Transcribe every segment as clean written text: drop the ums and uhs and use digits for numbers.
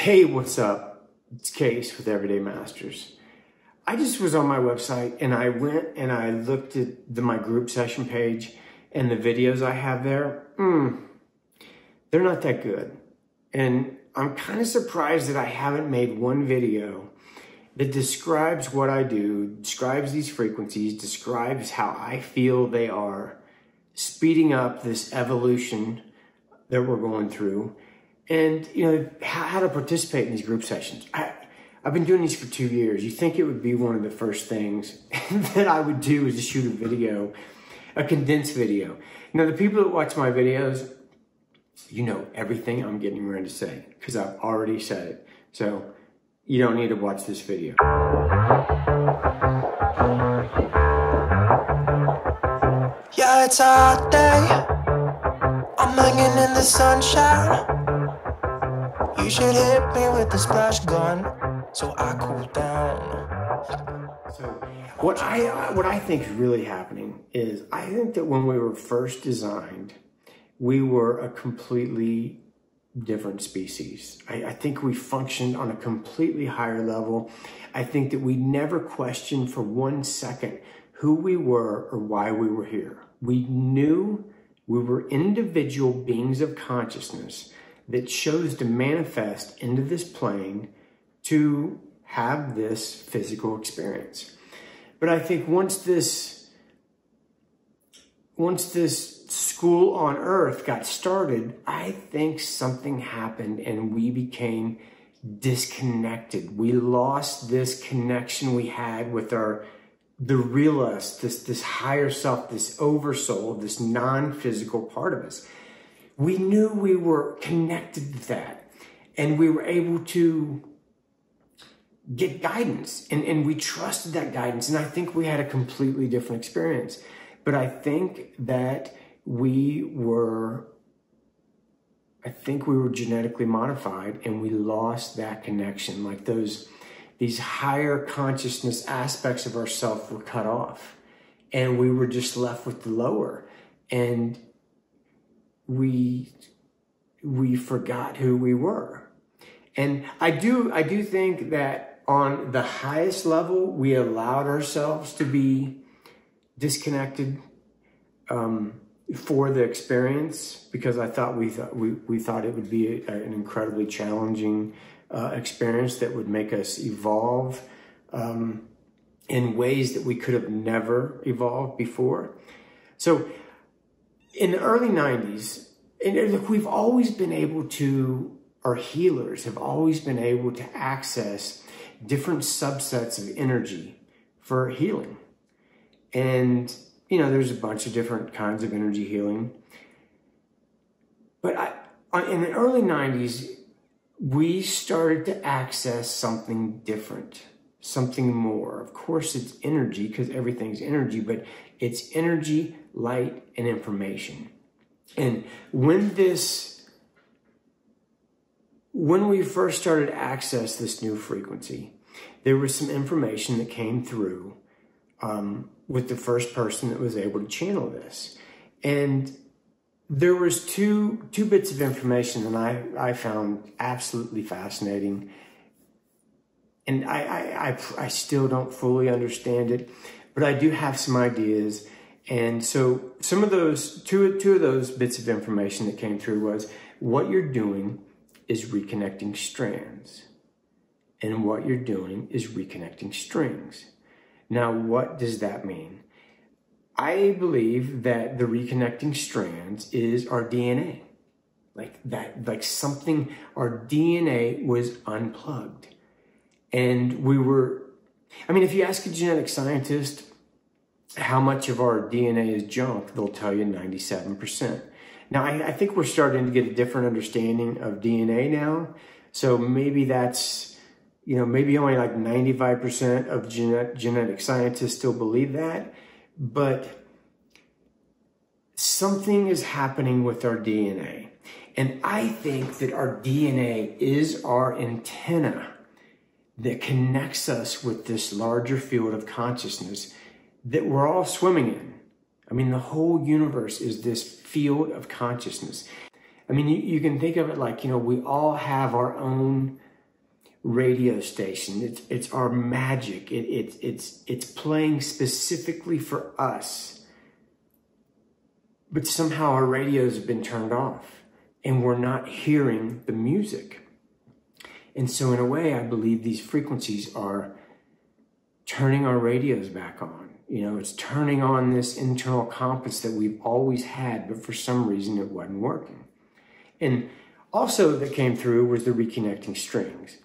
Hey, what's up? It's Case with Everyday Masters. I just was on my website and I went and I looked at my group session page and the videos I have there. They're not that good. And I'm kind of surprised that I haven't made one video that describes what I do, describes these frequencies, describes how I feel they are speeding up this evolution that we're going through, and how to participate in these group sessions. I've been doing these for 2 years. You think it would be one of the first things that I would do is to shoot a video, a condensed video. Now, the people that watch my videos, you know everything I'm getting ready to say because I've already said it. So you don't need to watch this video. Yeah, it's a hot day. I'm hanging in the sunshine. You should hit me with the splash gun so I cool down. So what I think is really happening is I think that when we were first designed, we were a completely different species. I think we functioned on a completely higher level. I think that we never questioned for 1 second who we were or why we were here. We knew we were individual beings of consciousness that chose to manifest into this plane to have this physical experience. But I think once this school on earth got started, I think something happened and we became disconnected. We lost this connection we had with the real us, this higher self, this oversoul, this non-physical part of us. We knew we were connected to that and we were able to get guidance and we trusted that guidance. And I think we had a completely different experience. But I think that we were genetically modified and we lost that connection. Like these higher consciousness aspects of ourself were cut off and we were just left with the lower. And we forgot who we were. And I do think that on the highest level, we allowed ourselves to be disconnected for the experience because we thought it would be an incredibly challenging experience that would make us evolve in ways that we could have never evolved before. So in the early 90s, and look, we've always been able to, our healers have always been able to access different subsets of energy for healing. And, there's a bunch of different kinds of energy healing. But in the early 90s, we started to access something different, something more. Of course, it's energy because everything's energy, but it's energy, light, and information. And when we first started to access this new frequency, there was some information that came through with the first person that was able to channel this. And there was two bits of information that I found absolutely fascinating. And I still don't fully understand it, but I do have some ideas. And so some of those, two of those bits of information that came through was what you're doing is reconnecting strands. And what you're doing is reconnecting strings. Now, what does that mean? I believe that the reconnecting strands is our DNA. Like something, our DNA was unplugged. And if you ask a genetic scientist how much of our DNA is junk, they'll tell you 97%. Now, I think we're starting to get a different understanding of DNA now. So maybe that's, maybe only like 95% of genetic scientists still believe that. But something is happening with our DNA. And I think that our DNA is our antenna that connects us with this larger field of consciousness that we're all swimming in. I mean, the whole universe is this field of consciousness. I mean, you can think of it like, we all have our own radio station. It's our magic. It's playing specifically for us. But somehow our radios have been turned off and we're not hearing the music. And so in a way, I believe these frequencies are turning our radios back on. You know, it's turning on this internal compass that we've always had, but for some reason it wasn't working. And also that came through was the reconnecting strings.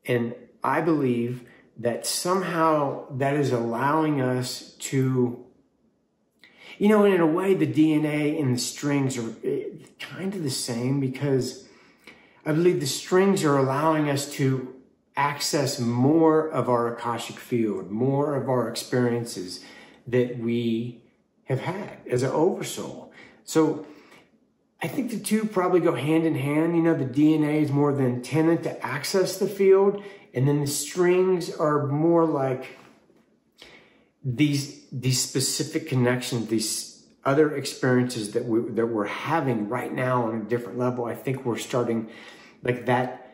And I believe that somehow that is allowing us to, you know, and in a way the DNA and the strings are kind of the same, because I believe the strings are allowing us to access more of our Akashic field, more of our experiences that we have had as an oversoul. So I think the two probably go hand in hand. You know, the DNA is more the antenna to access the field, and then the strings are more like these specific connections, these other experiences that we're having right now on a different level. I think we're starting, like that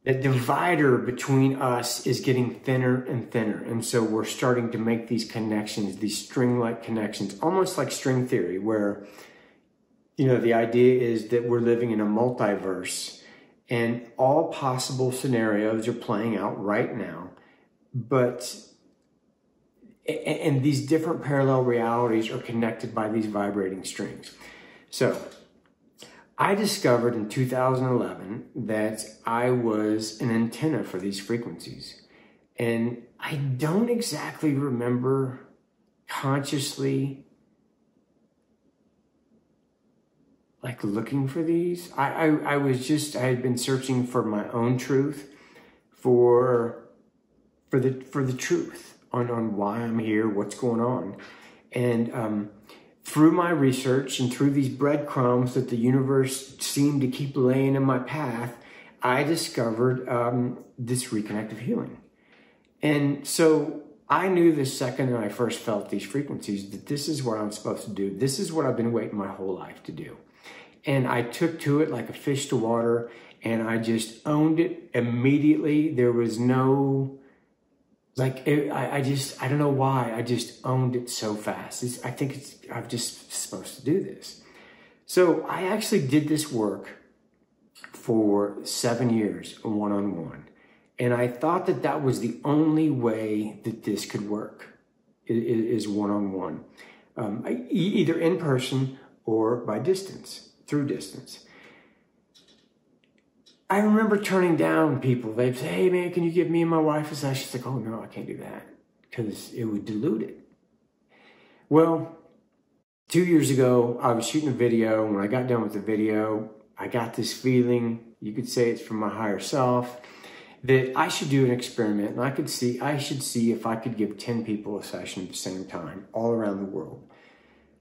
divider between us is getting thinner and thinner. And so we're starting to make these connections, these string-like connections, almost like string theory, where, you know, the idea is that we're living in a multiverse and all possible scenarios are playing out right now. And these different parallel realities are connected by these vibrating strings. So I discovered in 2011 that I was an antenna for these frequencies. And I don't exactly remember consciously like looking for these. I had been searching for my own truth, for the truth on why I'm here, what's going on. And through my research and through these breadcrumbs that the universe seemed to keep laying in my path, I discovered this reconnective healing. And so I knew the second that I first felt these frequencies that this is what I'm supposed to do. This is what I've been waiting my whole life to do. And I took to it like a fish to water, and I just owned it immediately. There was no, like, I don't know why, I just owned it so fast. I think I'm just supposed to do this. So I actually did this work for 7 years, one-on-one. And I thought that that was the only way that this could work, is one-on-one. Either in person or by distance, through distance. I remember turning down people. They'd say, hey man, can you give me and my wife a session? She's like, oh no, I can't do that, because it would dilute it. Well, 2 years ago, I was shooting a video. When I got done with the video, I got this feeling, you could say it's from my higher self, that I should do an experiment, and I should see if I could give 10 people a session at the same time, all around the world.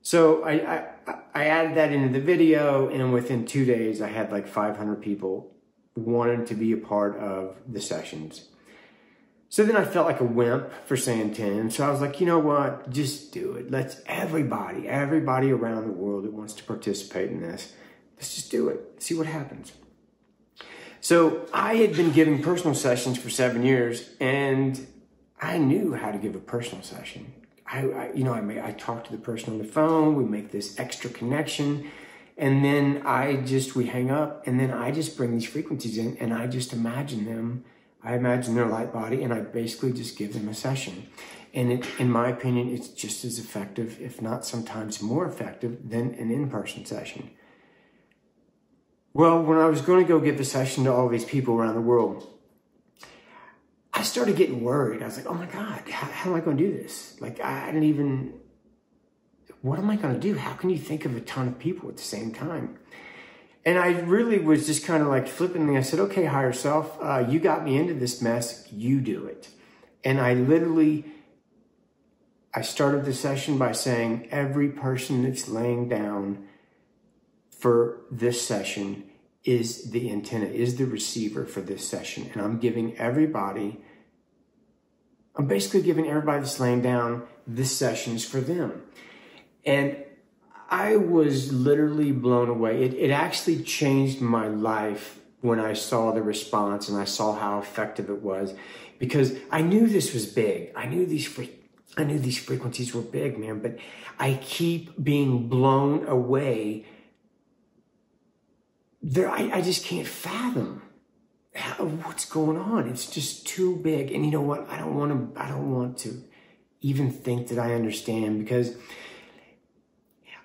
So I added that into the video, and within 2 days, I had like 500 people wanting to be a part of the sessions. So then I felt like a wimp for saying 10. So I was like, you know what? Just do it. Let's everybody around the world that wants to participate in this, let's just do it. See what happens. So I had been giving personal sessions for 7 years, and I knew how to give a personal session. I talk to the person on the phone, we make this extra connection, and then we hang up, and then I just bring these frequencies in, and I just imagine them. I imagine their light body, and I basically just give them a session. And in my opinion, it's just as effective, if not sometimes more effective, than an in-person session. Well, when I was going to go give the session to all these people around the world, I started getting worried. I was like, oh my God, how am I going to do this? Like, what am I going to do? How can you think of a ton of people at the same time? And I really was just kind of like flippantly, I said, okay, higher self, you got me into this mess, you do it. And I started the session by saying, every person that's laying down for this session is the antenna, is the receiver for this session. And I'm basically giving everybody that's laying down, this session is for them. And I was literally blown away. It actually changed my life when I saw the response and I saw how effective it was, because I knew this was big. I knew these frequencies were big, man, but I keep being blown away. I just can't fathom what's going on. It's just too big. And you know what? I don't want to even think that I understand, because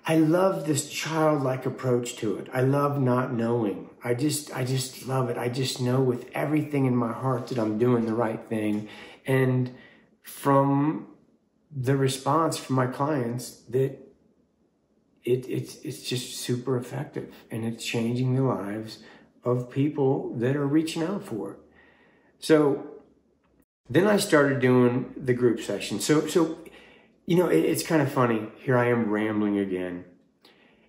I love this childlike approach to it. I love not knowing. I just love it. I just know with everything in my heart that I'm doing the right thing. And from the response from my clients, that it's just super effective, and it's changing the lives of people that are reaching out for it. So then I started doing the group session. So you know, it's kind of funny. Here I am rambling again.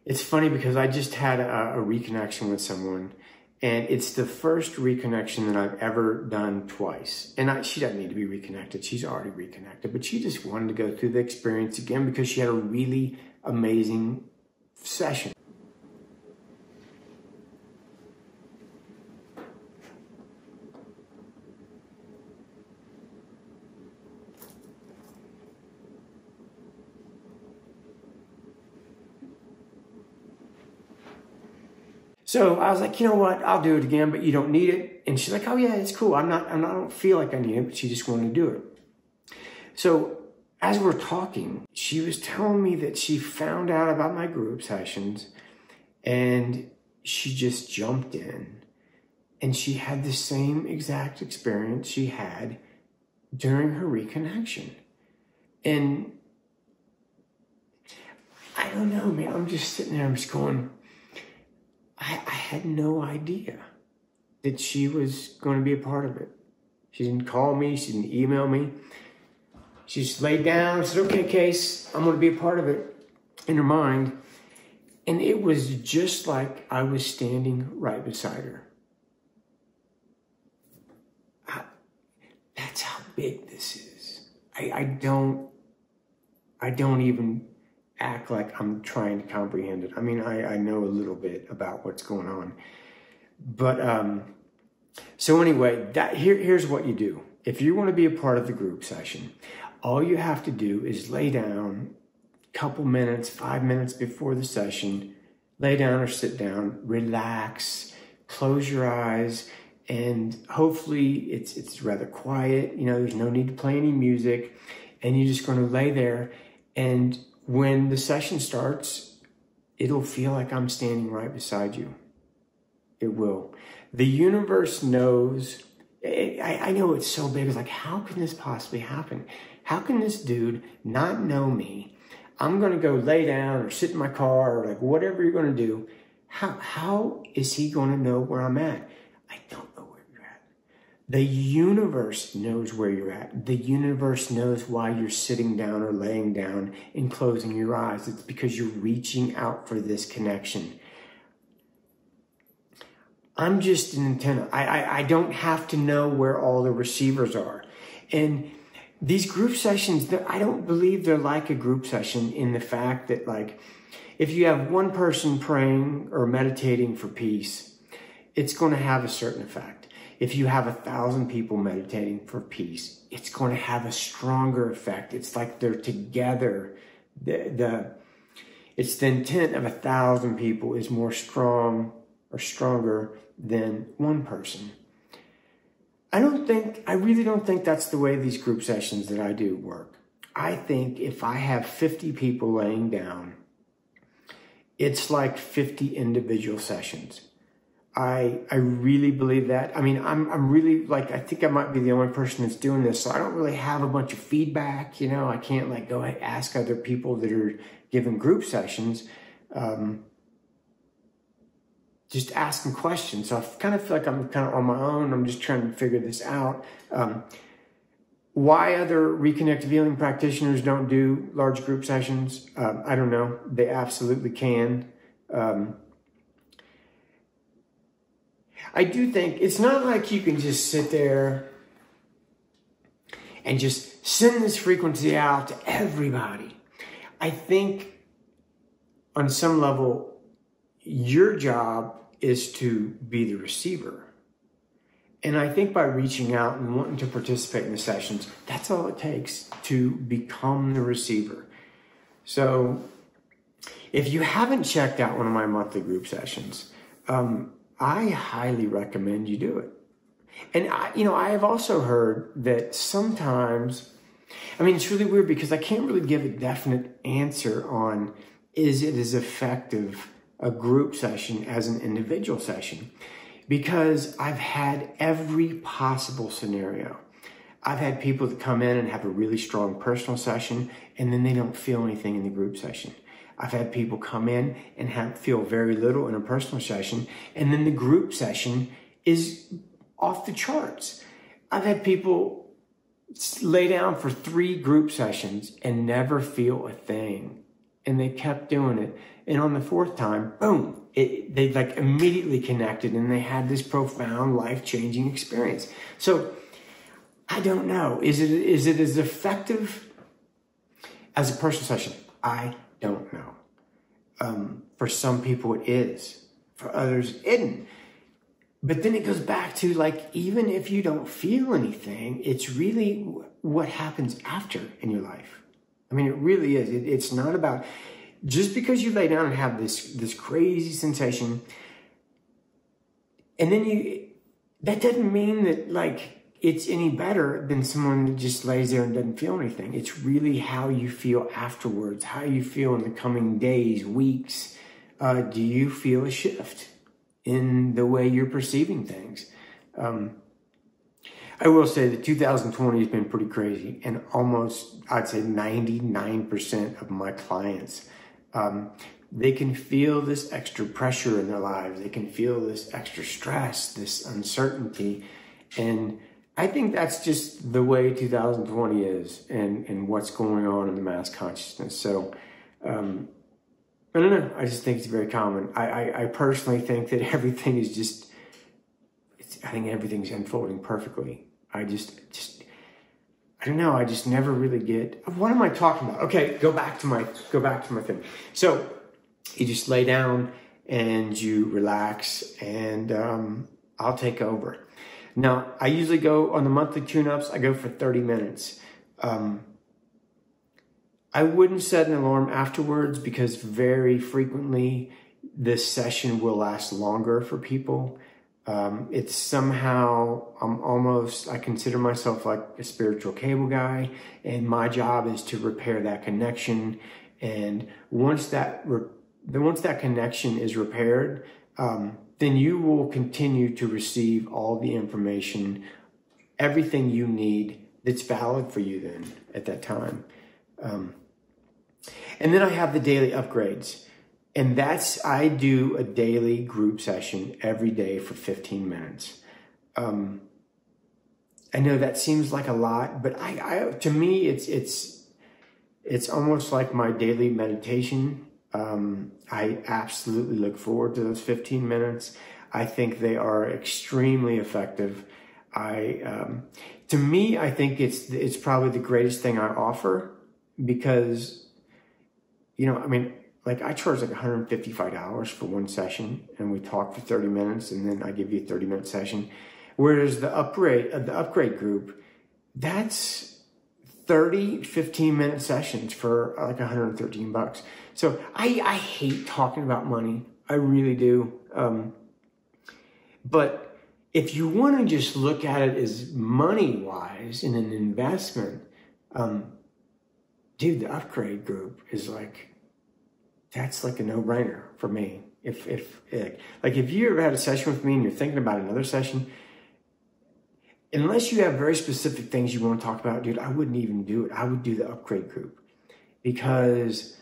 It's funny because I just had a reconnection with someone, and it's the first reconnection that I've ever done twice. And she doesn't need to be reconnected. She's already reconnected, but she just wanted to go through the experience again because she had a really amazing session. So I was like, you know what? I'll do it again, but you don't need it. And she's like, oh yeah, it's cool. I don't feel like I need it, but she just wanted to do it. So as we're talking, she was telling me that she found out about my group sessions, and she just jumped in, and she had the same exact experience she had during her reconnection. And I don't know, man. I'm just sitting there, I'm just going, I had no idea that she was going to be a part of it. She didn't call me. She didn't email me. She just laid down and said, okay, Case, I'm going to be a part of it, in her mind. And it was just like I was standing right beside her. That's how big this is. I don't even act like I'm trying to comprehend it. I mean, I know a little bit about what's going on. But, so anyway, here's what you do. If you want to be a part of the group session, all you have to do is lay down a couple minutes, 5 minutes before the session, lay down or sit down, relax, close your eyes, and hopefully it's rather quiet. You know, there's no need to play any music, and you're just going to lay there, and when the session starts, it'll feel like I'm standing right beside you. It will. The universe knows. I know it's so big. It's like, how can this possibly happen? How can this dude not know me? I'm going to go lay down or sit in my car or like whatever you're going to do. How is he going to know where I'm at? I don't know where you're at. The universe knows where you're at. The universe knows why you're sitting down or laying down and closing your eyes. It's because you're reaching out for this connection. I'm just an antenna. I don't have to know where all the receivers are. And these group sessions, I don't believe they're like a group session in the fact that, like, if you have one person praying or meditating for peace, it's going to have a certain effect. If you have 1,000 people meditating for peace, it's going to have a stronger effect. It's like they're together. It's the intent of 1,000 people is more strong or stronger than one person. I really don't think that's the way these group sessions that I do work. I think if I have 50 people laying down, it's like 50 individual sessions. I really believe that. I mean, I'm really, like, I think I might be the only person that's doing this, so I don't really have a bunch of feedback, you know. I can't, like, go ask other people that are giving group sessions. Just asking questions. So I kind of feel like I'm kind of on my own. I'm just trying to figure this out. Why other reconnective healing practitioners don't do large group sessions, I don't know. They absolutely can. I do think it's not like you can just sit there and just send this frequency out to everybody. I think on some level, your job is to be the receiver. And I think by reaching out and wanting to participate in the sessions, that's all it takes to become the receiver. So if you haven't checked out one of my monthly group sessions, I highly recommend you do it. And I have also heard that sometimes, it's really weird because I can't really give a definite answer on is it as effective a group session as an individual session, because I've had every possible scenario. I've had people that come in and have a really strong personal session and then they don't feel anything in the group session. I've had people come in and feel very little in a personal session, and then the group session is off the charts. I've had people lay down for 3 group sessions and never feel a thing, and they kept doing it. And on the 4th time, boom, they like immediately connected and they had this profound life-changing experience. So I don't know. Is it as effective as a personal session? I don't know. For some people it is. For others it isn't. But then it goes back to, like, even if you don't feel anything, it's really what happens after in your life. It really is. It's not about just because you lay down and have this crazy sensation, and then that doesn't mean that, like, it's any better than someone that just lays there and doesn't feel anything. It's really how you feel afterwards, how you feel in the coming days, weeks. Do you feel a shift in the way you're perceiving things? I will say that 2020 has been pretty crazy, and almost, I'd say 99% of my clients, they can feel this extra pressure in their lives. They can feel this extra stress, this uncertainty, and I think that's just the way 2020 is and what's going on in the mass consciousness. So, I don't know. I just think it's very common. I personally think that everything is I think everything's unfolding perfectly. I don't know. I just never really get, what am I talking about? Okay, go back to my thing. So you just lay down and you relax, and I'll take over. Now, I usually go on the monthly tune-ups, I go for 30 minutes. I wouldn't set an alarm afterwards because very frequently this session will last longer for people. It's somehow, I consider myself like a spiritual cable guy, and my job is to repair that connection. And once that connection is repaired, then you will continue to receive all the information, everything you need that's valid for you then at that time. And then I have the daily upgrades. And I do a daily group session every day for 15 minutes. I know that seems like a lot, but to me, it's almost like my daily meditation. I absolutely look forward to those 15 minutes. I think they are extremely effective. To me, I think it's probably the greatest thing I offer, because, like, I charge like $155 for one session, and we talk for 30 minutes, and then I give you a 30-minute session. Whereas the upgrade group, that's 30 15-minute sessions for like $113. So I hate talking about money. I really do. But if you want to just look at it as money-wise in an investment, dude, the upgrade group is that's like a no-brainer for me. If you ever had a session with me and you're thinking about another session, unless you have very specific things you want to talk about, dude, I wouldn't even do it. I would do the upgrade group, because,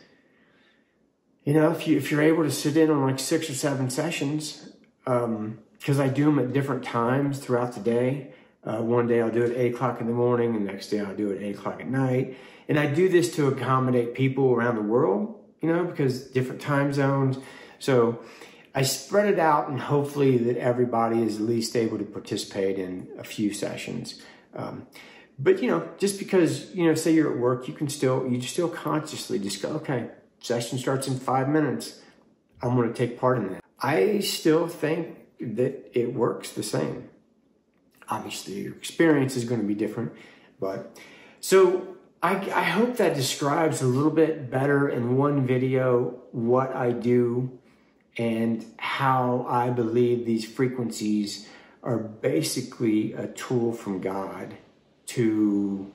if you're able to sit in on like 6 or 7 sessions, because I do them at different times throughout the day. One day I'll do it at 8 o'clock in the morning, and the next day I'll do it at 8 o'clock at night. And I do this to accommodate people around the world, because different time zones. So I spread it out, and hopefully that everybody is at least able to participate in a few sessions. But, just because, say you're at work, you still consciously just go, okay, session starts in 5 minutes. I'm going to take part in that. I still think that it works the same. Obviously, your experience is going to be different, but so I hope that describes a little bit better in one video what I do and how I believe these frequencies are basically a tool from God to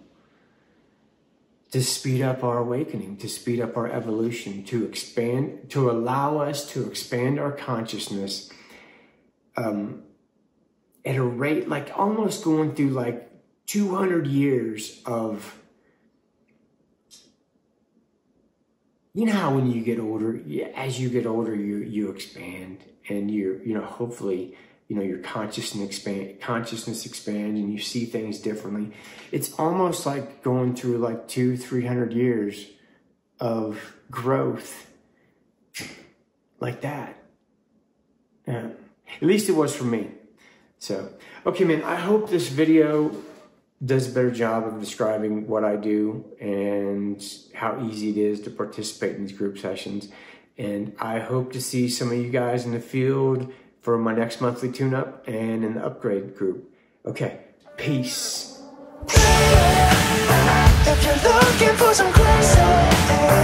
speed up our awakening, to speed up our evolution, to expand, to allow us to expand our consciousness at a rate like almost going through like 200 years of, you know how when you get older, as you get older, you expand, and hopefully, your consciousness expands and you see things differently. It's almost like going through like 200-300 years of growth like that. At least it was for me. So, okay, man, I hope this video does a better job of describing what I do and how easy it is to participate in these group sessions. And I hope to see some of you guys in the field for my next monthly tune-up and in the upgrade group. Okay, peace. If you're looking for some closer